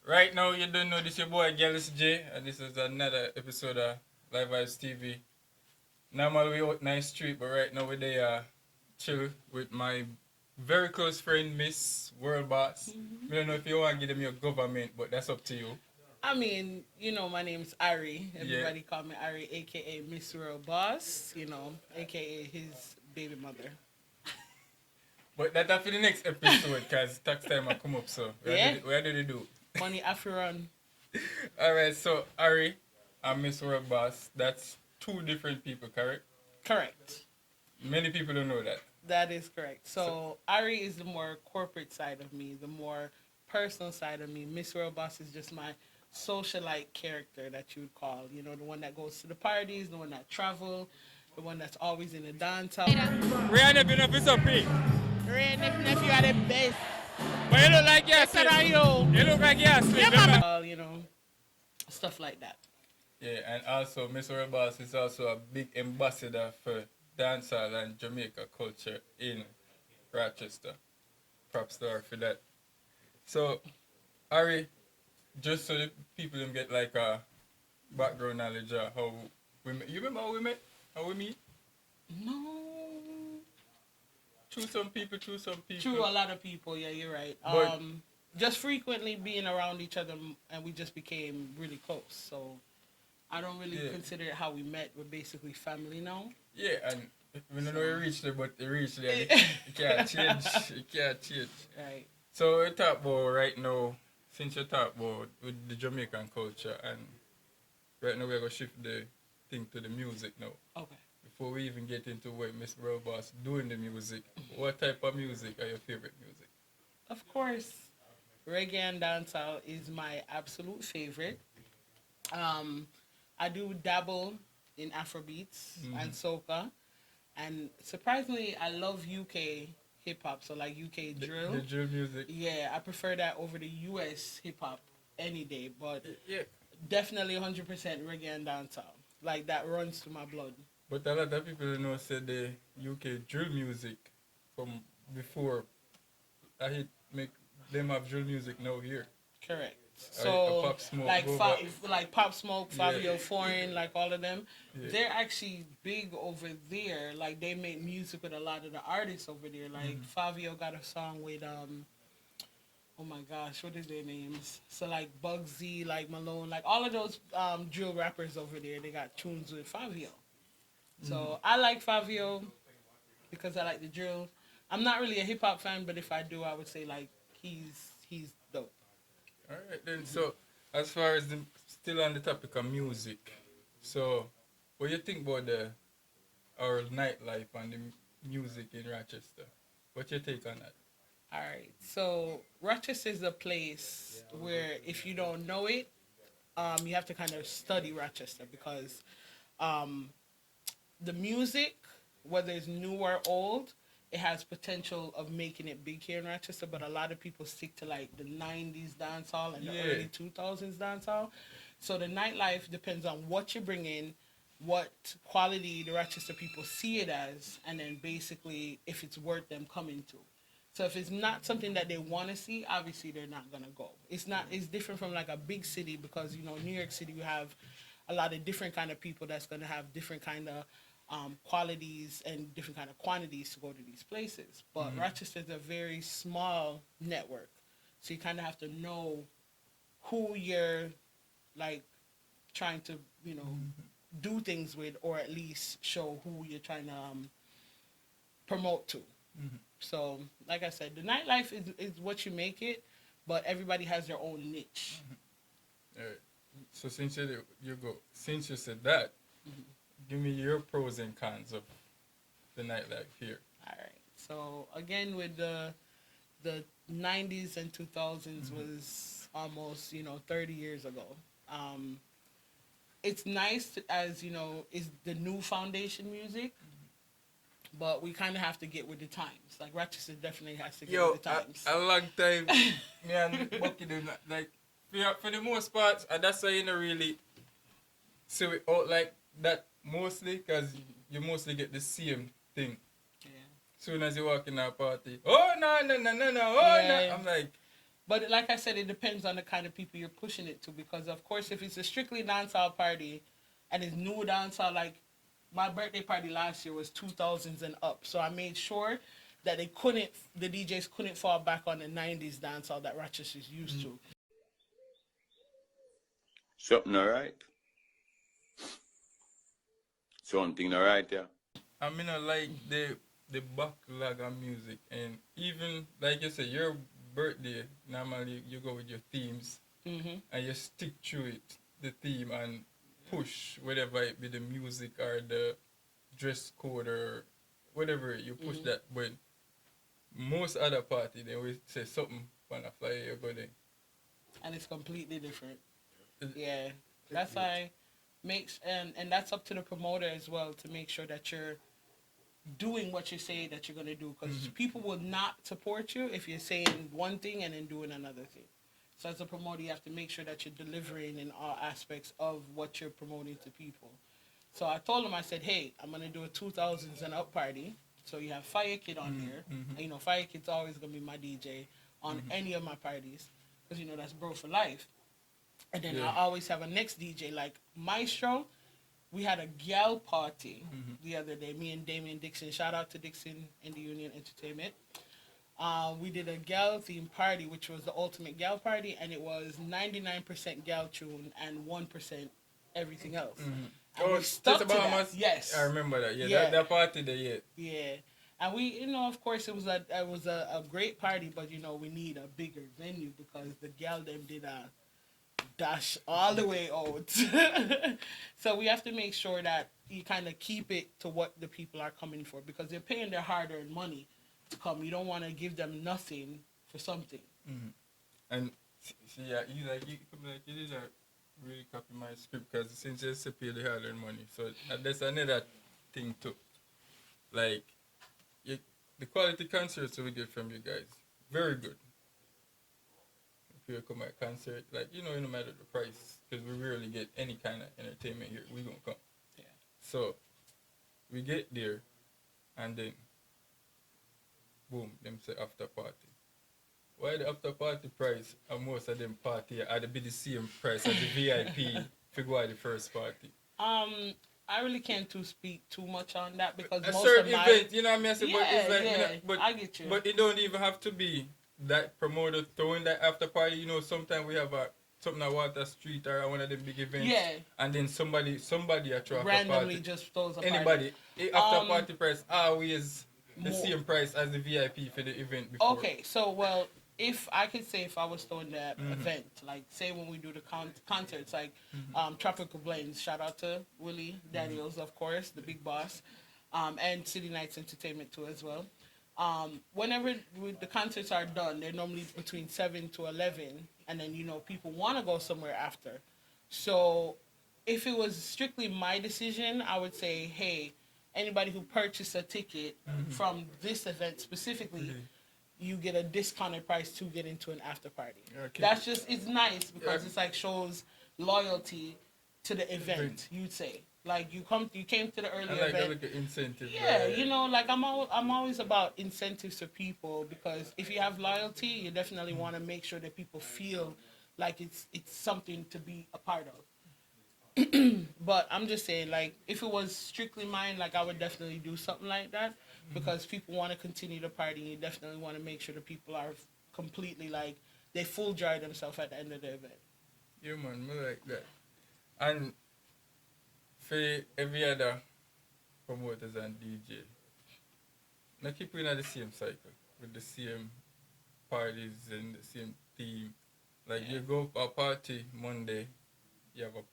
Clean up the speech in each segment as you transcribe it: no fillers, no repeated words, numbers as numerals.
Right now, you don't know this your boy Gallus J, and this is another episode of livevybztv. Normally we out nice street, but right now we're there chill with my very close friend Miss Worldboss. I don't know if you want to give them your government, but that's up to you. I mean, you know, my name's Ari. Yeah. Everybody call me Ari, aka Msworldboss. You know, aka his baby mother. But that's for the next episode, because tax time will come up, so Yeah. where did you do? Money Afron. Alright, so Ari and Miss Worldboss, that's two different people, correct? Correct. Many people don't know that. That is correct. So Ari is the more corporate side of me, the more personal side of me. Msworldboss is just my socialite character that you would call. You know, the one that goes to the parties, the one that travel, the one that's always in the dance hall. Rihanna been up with some pink. Rain, if you are the best. But you look like you're Better than asleep. you. You look like you're asleep. Yeah, remember? mama. You know, stuff like that. Yeah, and also Miss Rochesters is also a big ambassador for dancehall and Jamaica culture in Rochester. Props to her for that. So, Ari, just so the people can get like a background knowledge of how we met. You remember how we met? How we meet? No. Through some people. True, a lot of people. Yeah, you're right. But- Just frequently being around each other, and we just became really close. So I don't really Yeah. consider it how we met. We're basically family now. Yeah, and we don't know you reached there, but you reached there. You can't change. You can't change. Right. So we talk about right now, since you talk about with the Jamaican culture, and right now we're going to shift the thing to the music now. Okay. Before we even get into what Miss Robots doing the music, what type of music are your favorite music? Of course, reggae and dancehall is my absolute favorite. I do dabble in Afrobeats and soca, and surprisingly, I love UK hip hop. So like UK drill. The drill music. Yeah, I prefer that over the US hip hop any day, but Yeah. definitely 100% reggae and dancehall. Like that runs through my blood. But a lot of people know said the UK drill music from before I hit make them have drill music now here. Correct. A So Pop Smoke, like Boba. like Pop Smoke, Yeah. Fabio Foreign, like all of them, Yeah. they're actually big over there. Like they make music with a lot of the artists over there. Like Fabio got a song with oh my gosh, what is their names? So like Bugsy, like Malone, like all of those drill rappers over there, they got tunes with Fabio. So I like Fabio because I like the drill. I'm not really a hip hop fan, but if I do, I would say like he's dope. All right then. So as far as still on the topic of music, so what do you think about our nightlife and the music in Rochester? What's your take on that? All right. So Rochester is a place where if you don't know it, you have to kind of study Rochester because the music, whether it's new or old, it has potential of making it big here in Rochester, but a lot of people stick to like the 90s dancehall and the early 2000s dancehall. So the nightlife depends on what you bring in, what quality the Rochester people see it as, and then basically if it's worth them coming to. So if it's not something that they want to see, obviously they're not going to go. It's different from like a big city because, you know, New York City, you have a lot of different kind of people that's going to have different kind of qualities and different kind of quantities to go to these places. But Rochester is a very small network. So you kind of have to know who you're like trying to, you know, do things with, or at least show who you're trying to promote to. So, like I said, the nightlife is what you make it, but everybody has their own niche. All right. So since since you said that, give me your pros and cons of the nightlife here. All right. So again, with the 90s and 2000s was almost 30 years ago. It's nice as is the new foundation music, but we kind of have to get with the times. Like Rochester definitely has to get with the times. A long time, me and Bucky do not like for the most part, and that's why you don't really see it out like that mostly because you mostly get the same thing. Yeah. Soon as you walk in a party, oh no, no, no, no, no, oh Yeah. no. I'm like, But like I said, it depends on the kind of people you're pushing it to. Because of course, if it's a strictly dancehall party, and it's new dancehall, like my birthday party last year was 2000s and up, so I made sure that the DJs couldn't fall back on the 90s dancehall that Rochester's used to. Something alright. Something alright, yeah. I mean, I like the backlog of music, and even like you said, your birthday normally you go with your themes, and you stick to it, the theme, and push whatever it be the music or the dress code or whatever you push that. But most other party they will say something on a flyer you go there, And it's completely different. Yeah, that's why makes and that's up to the promoter as well to make sure that you're doing what you say that you're gonna do, because people will not support you if you're saying one thing and then doing another thing. So as a promoter, you have to make sure that you're delivering in all aspects of what you're promoting to people. So I told him, I said, hey, I'm gonna do a 2000s and up party. So you have Fire Kid on there. And, you know, Fire Kid's always gonna be my DJ on any of my parties, because you know that's bro for life. And then I always have a next DJ like Maestro. We had a gal party the other day. Me and Damien Dixon. Shout out to Dixon in the Union Entertainment. We did a gal theme party, which was the ultimate gal party, and it was 99% gal tune and 1% everything else. And oh, we stuck to that. Bahamas? Yes, I remember that. Yeah. That party there, yeah. yeah. And we, you know, of course, it was a great party, but you know, we need a bigger venue because the gal them did a dash all the way out. So we have to make sure that you kind of keep it to what the people are coming for, because they're paying their hard-earned money to come. You don't want to give them nothing for something. And see, yeah, you did not really copy my script, because since you say pay the hard-earned money, so that's another thing too. Like, the quality concerts we get from you guys, very good. If you come at a concert, like, you know, no matter the price, because we rarely get any kind of entertainment here, we gonna come. Yeah. So, we get there, and then, boom, them say after party. Why the after party price and most of them party are the same price as the VIP if you go at the first party? I really can't speak too much on that, because A most certain of my event, you know what I mean? But it's like, yeah, you know, but I get you. But it don't even have to be that promoter throwing that after party. You know, sometimes we have something at Water Street or one of the big events. Yeah. And then somebody at your after randomly party. just throws a party. Anybody. After party price always the More. same price as the VIP for the event before. Okay, so well, if I could say, if I was throwing that event, like say when we do the concerts, like Tropical Blends, shout out to Willie Daniels, of course, the big boss, and City Nights Entertainment too as well. Whenever the concerts are done, they're normally between 7 to 11, and then, you know, people want to go somewhere after. So if it was strictly my decision, I would say, hey, anybody who purchased a ticket from this event specifically, you get a discounted price to get into an after party. Okay. That's just, it's nice because it's like shows loyalty to the event, you'd say. Like you came to the early I like event. a little incentive. Yeah, you know, like I'm always about incentives for people, because if you have loyalty, you definitely want to make sure that people feel like it's something to be a part of. But I'm just saying, like, if it was strictly mine, like I would definitely do something like that, because people want to continue the party. And you definitely want to make sure the people are completely like they full joy themselves at the end of the event. Yeah, man, I like that. And for every other promoters and DJ, now keep in the same cycle with the same parties and the same theme. Like you go for a party Monday, you have a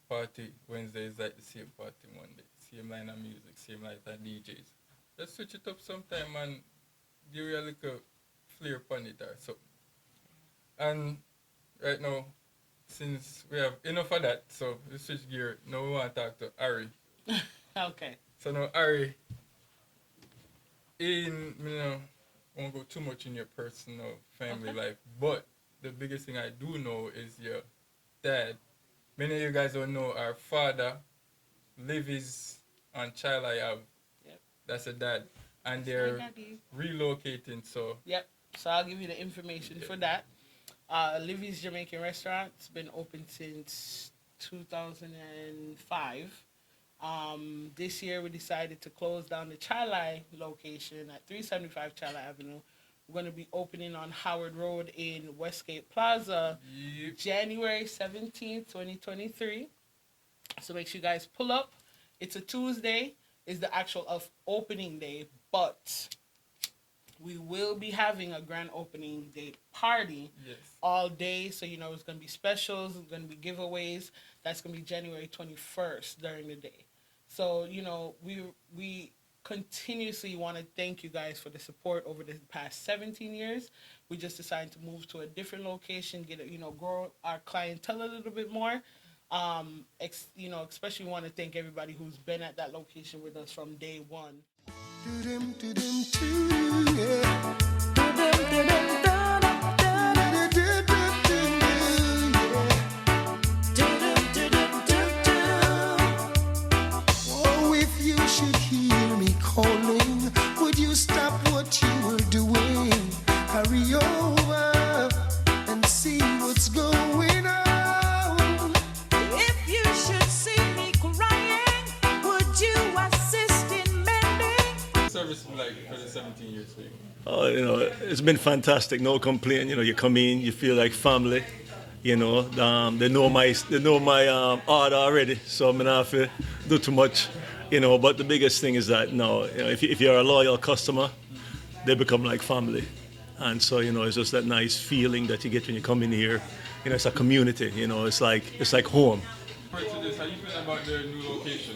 party Wednesday is like the same party Monday, same line of music, same line of DJs. Just switch it up sometime and give you a little flair upon it or something. And right now, since we have enough of that, so we switch gear. Now we want to talk to Ari. Okay. So now Ari, I won't go too much in your personal family life, but the biggest thing I do know is your dad. Many of you guys don't know our father Libby's on Child I have. Yep. That's a dad. And Hi, they're Daddy. relocating, so Yep. So I'll give you the information for that. Livy's Jamaican restaurant. It's been open since 2005. This year we decided to close down the Chalai location at 375 Chalai Avenue. We're going to be opening on Howard Road in Westgate Plaza yep. January 17th, 2023. So make sure you guys pull up. It's a Tuesday. Is the actual of opening day, but we will be having a grand opening day party all day. So, you know, it's going to be specials. It's going to be giveaways. That's going to be January 21st during the day. So, you know, we continuously want to thank you guys for the support over the past 17 years. We just decided to move to a different location, grow our clientele a little bit more. Especially want to thank everybody who's been at that location with us from day one. Oh, if you should hear me calling, would you stop what you were doing? Hurry over and see what's going on. If you should see me crying, would you assist in mending? Service like for the 17 years for you? Oh, you know, it's been fantastic. No complaint. You know, you come in, you feel like family. You know, they know my order already, so I'm not have to do too much. You know, but the biggest thing is that if you're a loyal customer, they become like family. And so, you know, it's just that nice feeling that you get when you come in here. You know, it's a community. You know, it's like home. Prior to this, how you feeling about the new location?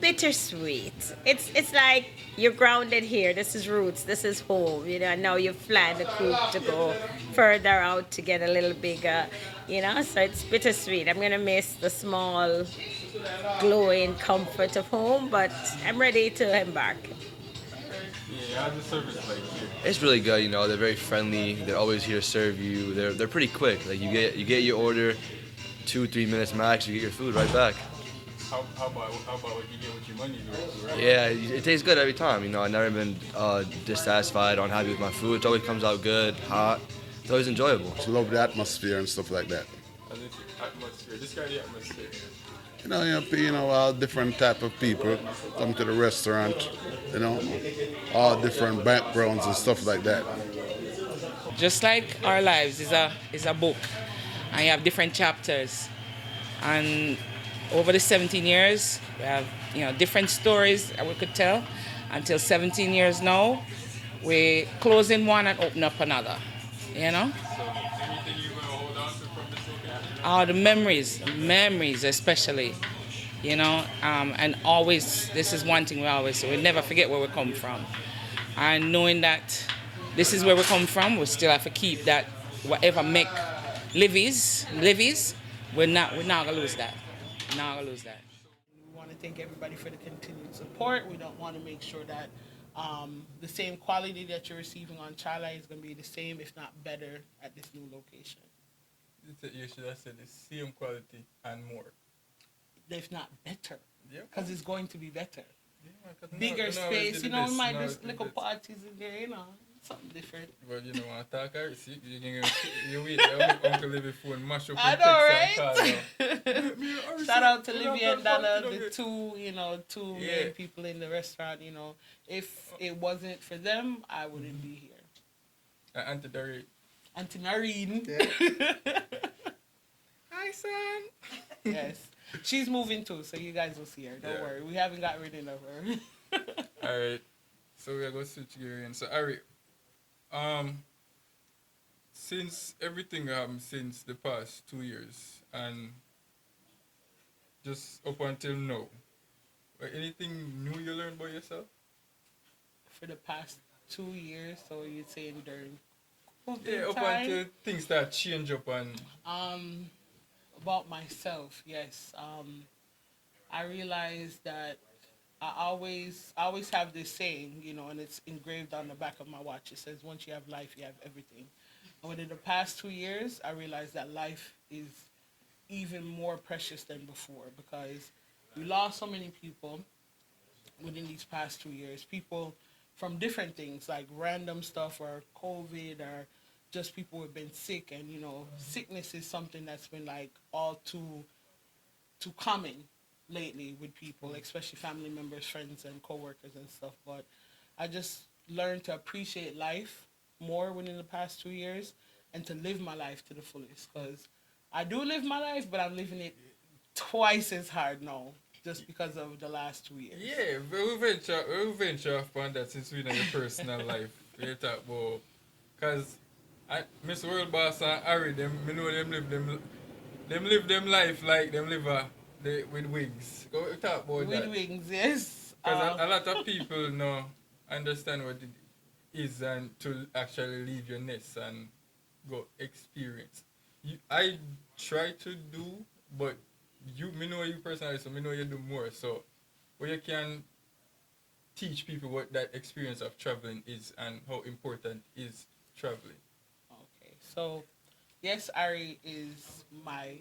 Bittersweet. It's like you're grounded here. This is roots. This is home. You know, and now you fly the coop to go further out to get a little bigger. You know, so it's bittersweet. I'm gonna miss the small, glowing comfort of home, but I'm ready to embark. Yeah, how's the service like here? It's really good, you know. They're very friendly. They're always here to serve you. They're pretty quick. Like you get your order, 2-3 minutes max. You get your food right back. How about what you get with your money, though, right? Yeah, it tastes good every time. You know, I've never been dissatisfied, unhappy with my food. It always comes out good, hot. It's always enjoyable. I love the atmosphere and stuff like that. Atmosphere. Describe the atmosphere. You know, all different type of people come to the restaurant. You know, all different backgrounds and stuff like that. Just like our lives is a book, and you have different chapters, and over the 17 years we have different stories that we could tell. Until 17 years now, we're closing one and open up another. You know. So anything you want to hold on to from this location? Oh, the memories especially. You know, and always, this is one thing we always say, we never forget where we come from. And knowing that this is where we come from, we still have to keep that, whatever make Livy's, we're not gonna lose that. Not gonna lose that. We want to thank everybody for the continued support. We don't want to make sure that the same quality that you're receiving on Chalai is going to be the same, if not better, at this new location. You should have said the same quality and more. If not better. Yeah. Because it's going to be better. Yeah, Bigger space, we might do little best. parties in there, something different. But you know, when I talk, you wait, Uncle Libby phone mash up I and know, text and call now. Shout out to Libby and Donna, the two main people in the restaurant. If it wasn't for them, I wouldn't be here. Auntie Doreen. Auntie Noreen. Yeah. Hi, son. Yes. She's moving too, so you guys will see her. Don't worry. We haven't got rid of her. All right. So we are going to switch gears again. So, Ari, since everything happened since the past 2 years and just up until now, anything new you learned about yourself? For the past 2 years, so you're saying during COVID up time? until things start change up and... About myself, yes. I realized that I always have this saying, and it's engraved on the back of my watch. It says, once you have life, you have everything. And within the past 2 years, I realized that life is even more precious than before, because we lost so many people within these past 2 years. People from different things like random stuff or COVID or just people who have been sick. And, you know, sickness is something that's been like all too common lately with people, especially family members, friends, and coworkers and stuff. But I just learned to appreciate life more within the past 2 years and to live my life to the fullest. Because I do live my life, but I'm living it twice as hard now just because of the last 2 years. Yeah, but we venture off on that since we know your personal life. We talk about, because Msworldboss and Harry, them, me know them live them life like them live with wigs. Go talk about that. With wings, yes. Because a lot of people know understand what it is and to actually leave your nest and go experience. I try to do, but me know you personally, so me know you do more. So where you can teach people what that experience of traveling is and how important is traveling. Okay, so yes, Ari is my,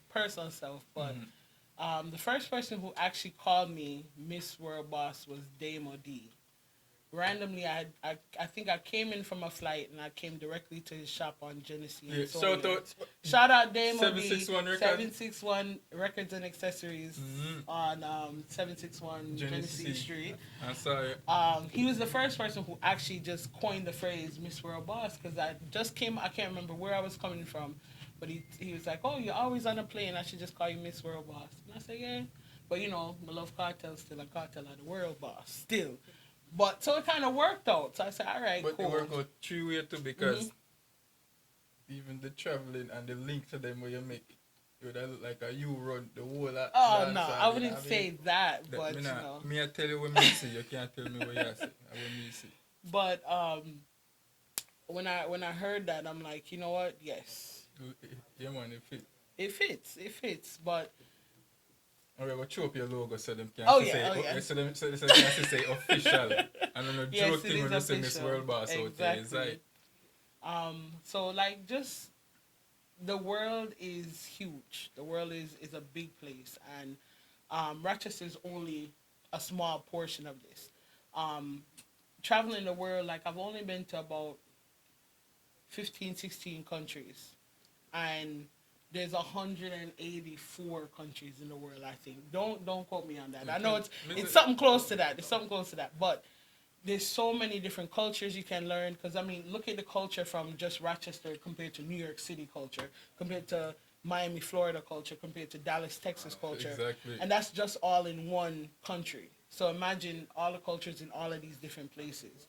personal self, but the first person who actually called me Msworldboss was Damo D. Randomly, I think I came in from a flight and I came directly to his shop on Genesee. Yeah, shout out Damo 761 D. Records. 761 Records and Accessories on 761 Genesee Street. I'm sorry. He was the first person who actually just coined the phrase Msworldboss, because I can't remember where I was coming from, but he was like, oh, you're always on a plane, I should just call you Msworldboss. And I said, yeah, but my love Cartel still a cartel of the world boss, still. But so it kind of worked out. So I said, all right, but cool. it worked out 3 ways too, because even the traveling and the link to them where you make, it would look like you run the whole lot. Oh, no, I wouldn't say that, but Me, I tell you what me see, you can't tell me what you see. I wouldn't see. But when I heard that, I'm like, you know what? Yes. Yeah, man, it fits. It fits, but... All right, well, show up your logo so them can yeah. so they can say official. And then Yes, joking when you say Msworldboss out there. It's like, so like just the world is huge. The world is a big place, and Rochester is only a small portion of this. Traveling the world, like I've only been to about 15, 16 countries, and there's 184 countries in the world, I think. Don't quote me on that. I know it's something close to that. It's something close to that. But there's so many different cultures you can learn. Because, look at the culture from just Rochester compared to New York City culture, compared to Miami, Florida culture, compared to Dallas, Texas culture. Exactly. And that's just all in one country. So imagine all the cultures in all of these different places.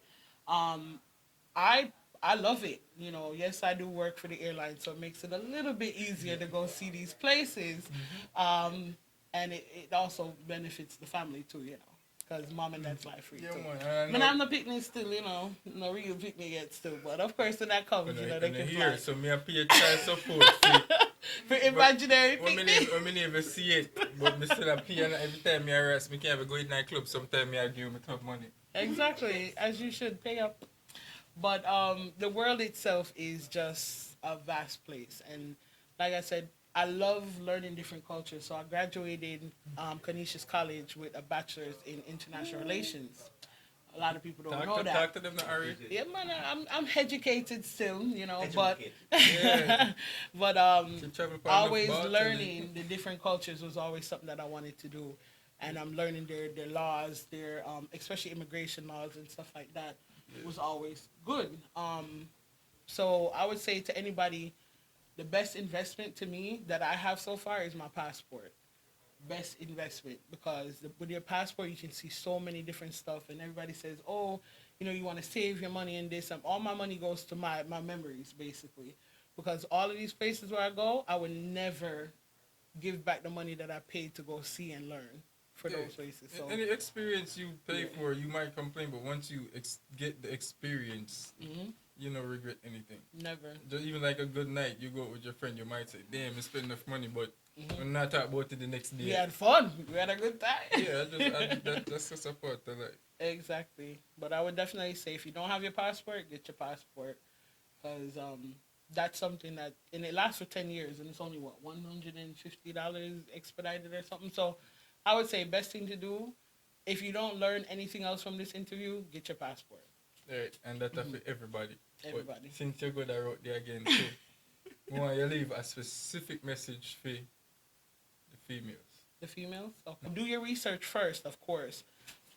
I love it. Yes, I do work for the airline, so it makes it a little bit easier to go see these places. And it also benefits the family too, because mom and dad's life free too. Man, I'm the picnic still, no real picnic yet still, but of course when that comes, they can fly. So me I pay a child support for imaginary picnic. I never see it, but me still pay, and every time I rest, me can't ever go to nightclub. Sometimes I give me tough money. Exactly, as you should pay up. But the world itself is just a vast place. And like I said, I love learning different cultures. So I graduated Canisius College with a bachelor's in international relations. A lot of people don't know that. Talk to them, Ari. Yeah, man, I'm educated still, but Yeah. but always learning the different cultures was always something that I wanted to do. And I'm learning their laws, their especially immigration laws and stuff like that. Was always good. So I would say to anybody, the best investment to me that I have so far is my passport. Best investment, because with your passport you can see so many different stuff, and everybody says, oh, you want to save your money in this. All my money goes to my memories, basically, because all of these places where I go, I would never give back the money that I paid to go see and learn. For those places. So. Any experience you pay for, you might complain, but once you get the experience, you don't regret anything. Never. Just even like a good night, you go out with your friend, you might say, damn, I spent enough money, but we're not talking about it the next day. We had fun. We had a good time. Yeah, that's just a part of life. Exactly. But I would definitely say if you don't have your passport, get your passport. Because that's something that, and it lasts for 10 years, and it's only, $150 expedited or something. So, I would say best thing to do, if you don't learn anything else from this interview, get your passport. Right, and that's for everybody. Everybody. But since you go that route there again too, we want you to leave a specific message for the females. The females? Okay. Do your research first, of course.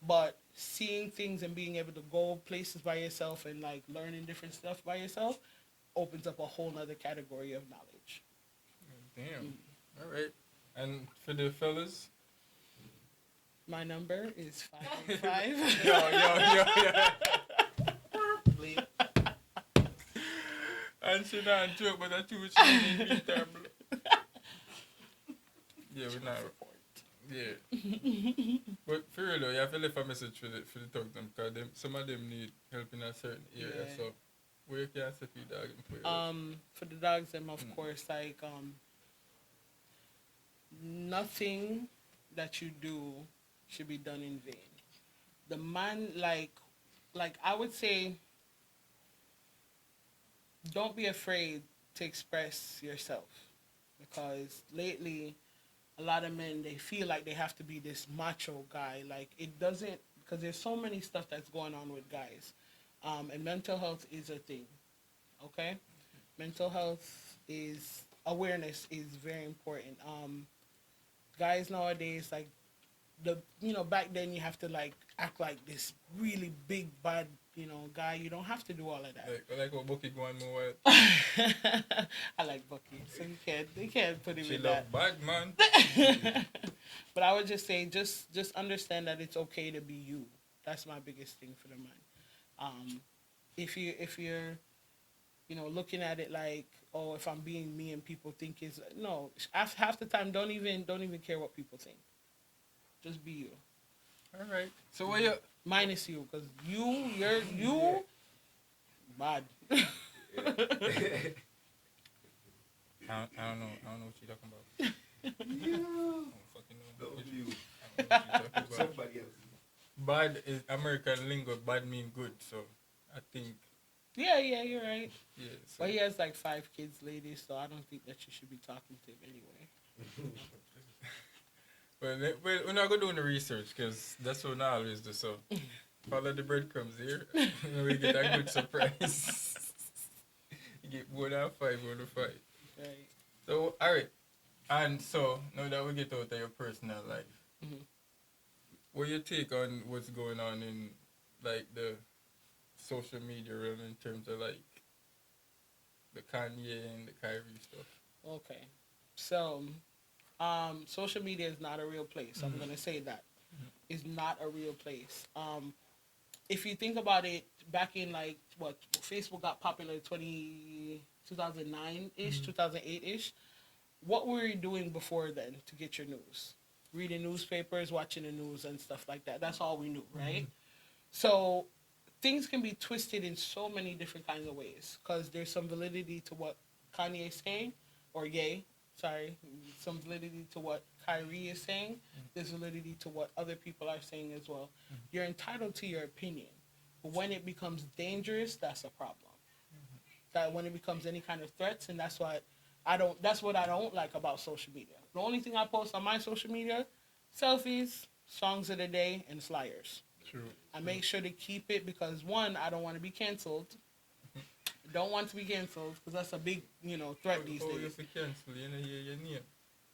But seeing things and being able to go places by yourself and like learning different stuff by yourself opens up a whole nother category of knowledge. Damn. All right. And for the fellas? My number is 585. yo. And she not joke, but I too she need terrible. Yeah, we're not. Yeah. But for real though, you have to leave a message for the talk them, because some of them need help in a certain area. Yeah. So where can I say for your dog and for the dogs, them of course, like nothing that you do should be done in vain. The man, like I would say, don't be afraid to express yourself, because lately a lot of men, they feel like they have to be this macho guy. Like it doesn't, because there's so many stuff that's going on with guys, and mental health is a thing. Okay, mental health is awareness is very important. Guys nowadays, like back then you have to like act like this really big bad guy. You don't have to do all of that. like what Bucky going more. I like Bucky, so they can't put him She in love that. bad man. But I would just say, just understand that it's okay to be you. That's my biggest thing for the man. If you're looking at it like, oh, if I'm being me and people think is no. Half the time, don't even care what people think. Just be you. All right. So what you? Minus you, because you bad. I don't know what you're talking about. I don't fucking know. I don't know what you're talking about. Somebody else. Bad is American lingo. Bad mean good. So I think. Yeah, you're right. Yeah. So. But he has like 5 kids, ladies, so I don't think that you should be talking to him anyway. Well, we're not going to do the research, because that's what I always do. So follow the breadcrumbs here. We get a good surprise. You get more than 5 out of 5. Right. So, all right. And so, now that we get out of your personal life, what your take on what's going on in, like, the social media realm in terms of, like, the Kanye and the Kyrie stuff? Okay. So, social media is not a real place. I'm going to say that. It's not a real place. If you think about it, back in, like, Facebook got popular 2009-ish, 2008-ish. What were you doing before then to get your news? Reading newspapers, watching the news and stuff like that. That's all we knew, right? So things can be twisted in so many different kinds of ways, because there's some validity to what Kanye's saying, or some validity to what Kyrie is saying. There's validity to what other people are saying as well. You're entitled to your opinion, but when it becomes dangerous, that's a problem. That when it becomes any kind of threats, and that's what I don't like about social media. The only thing I post on my social media, selfies, songs of the day, and flyers. True. I make sure to keep it because, one, I don't want to be canceled. Don't want to be canceled because that's a big, threat these days. If you cancel, you know your name.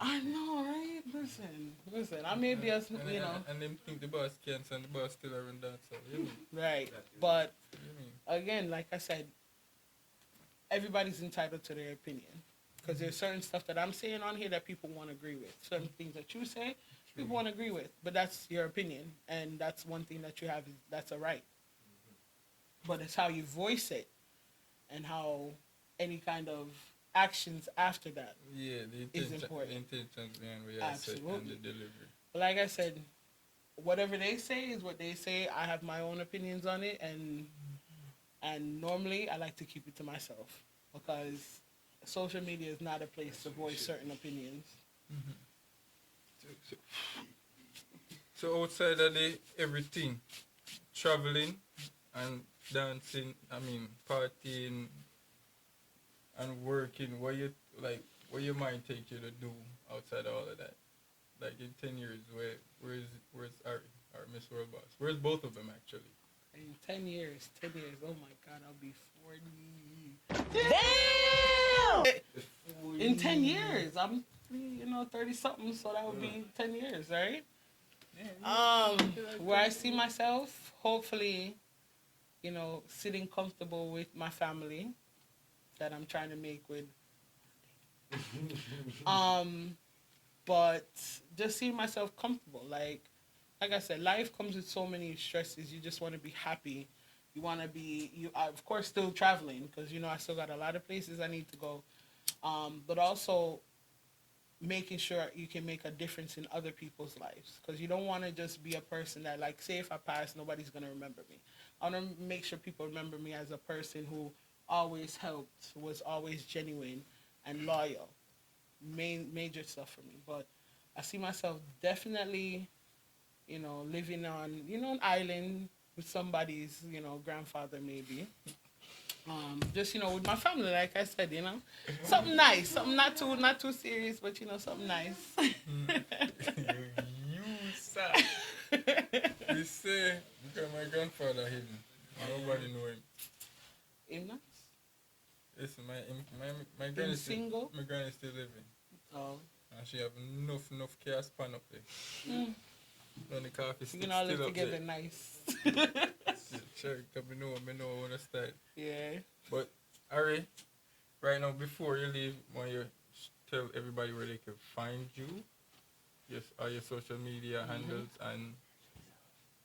I know, right? Listen. I may be as, And them think the boss cancel and the boss still around that, so you know. Right. But again, like I said, everybody's entitled to their opinion. Because there's certain stuff that I'm saying on here that people won't agree with. Certain things that you say, people won't agree with. But that's your opinion. And that's one thing that you have, that's a right. But it's how you voice it and how any kind of actions after that is important. The intentions behind what you said and the delivery. But like I said, whatever they say is what they say. I have my own opinions on it. And normally I like to keep it to myself. Because social media is not a place to voice certain opinions. So outside of everything, traveling and dancing, partying and working, what your mind take you to do outside of all of that? like in 10 years, where's Ari or Msworldboss? Where's both of them actually? In 10 years, oh my God, I'll be 40. Damn! In 10 years, I'm 30 something, so that would be 10 years, right? Where I see myself, hopefully, sitting comfortable with my family that I'm trying to make with. But just seeing myself comfortable, like I said, life comes with so many stresses. You just want to be happy. You want to be, of course, still traveling because, I still got a lot of places I need to go. But also making sure you can make a difference in other people's lives because you don't want to just be a person that, like, say if I pass, nobody's going to remember me. I want to make sure people remember me as a person who always helped, was always genuine and loyal. Major stuff for me. But I see myself definitely, living on, an island with somebody's, grandfather maybe. Just, with my family, like I said, something nice, something not too serious, but, something nice. You sir. You say, because my grandfather hidden. Nobody know him. Him not? Listen, my granny single? My granny still living. Oh. And she have enough chaos pan up there. When the coffee you can all live together there. Nice. Sure, because I know what I style. Yeah. But, Ari, right now, before you leave, want you tell everybody where they can find you, all your social media handles, and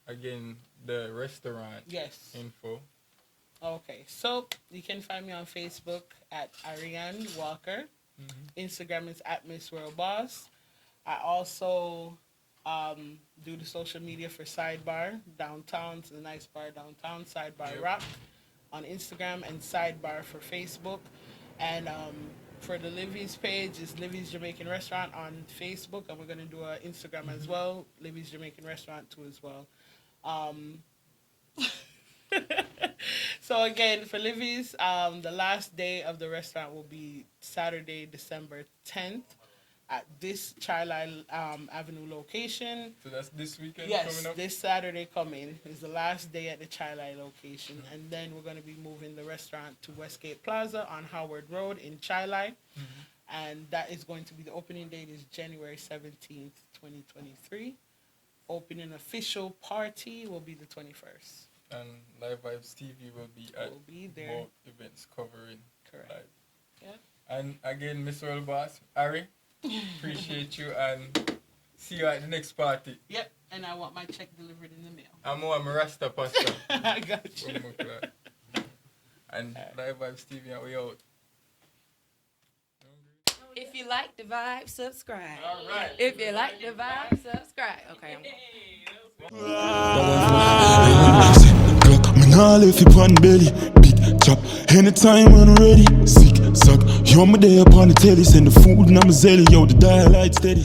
again, the restaurant info. Okay, so you can find me on Facebook at Ariane Walker. Instagram is at Msworldboss. I also do the social media for Sidebar Downtown. It's a nice bar downtown, Sidebar Rock on Instagram, and Sidebar for Facebook. And for the Libby's page is Libby's Jamaican Restaurant on Facebook, and we're going to do an Instagram as well, Libby's Jamaican Restaurant too as well. So again, for Libby's, the last day of the restaurant will be Saturday, December 10th at this Charlisle Avenue location. So that's this weekend coming up? This Saturday coming is the last day at the Charlisle location. And then we're going to be moving the restaurant to Westgate Plaza on Howard Road in Charlisle. And that is going to be, the opening date is January 17th, 2023. Opening official party will be the 21st. And Live Vybz TV will be at there. Both events covering live. Yeah. And again, Msworldboss, Ari, appreciate you and see you at the next party. Yep, and I want my check delivered in the mail. I'm on my Rasta pasta. I got you. And Live Vybz TV, and we out. If you like the vibe, subscribe. All right. If you like the vibe, subscribe. Okay, I'm Me nah left you on belly, big chop. Anytime when I'm ready, sick suck. You're my day upon the telly, send the food and I'm a zelly. Yo, the dial light steady.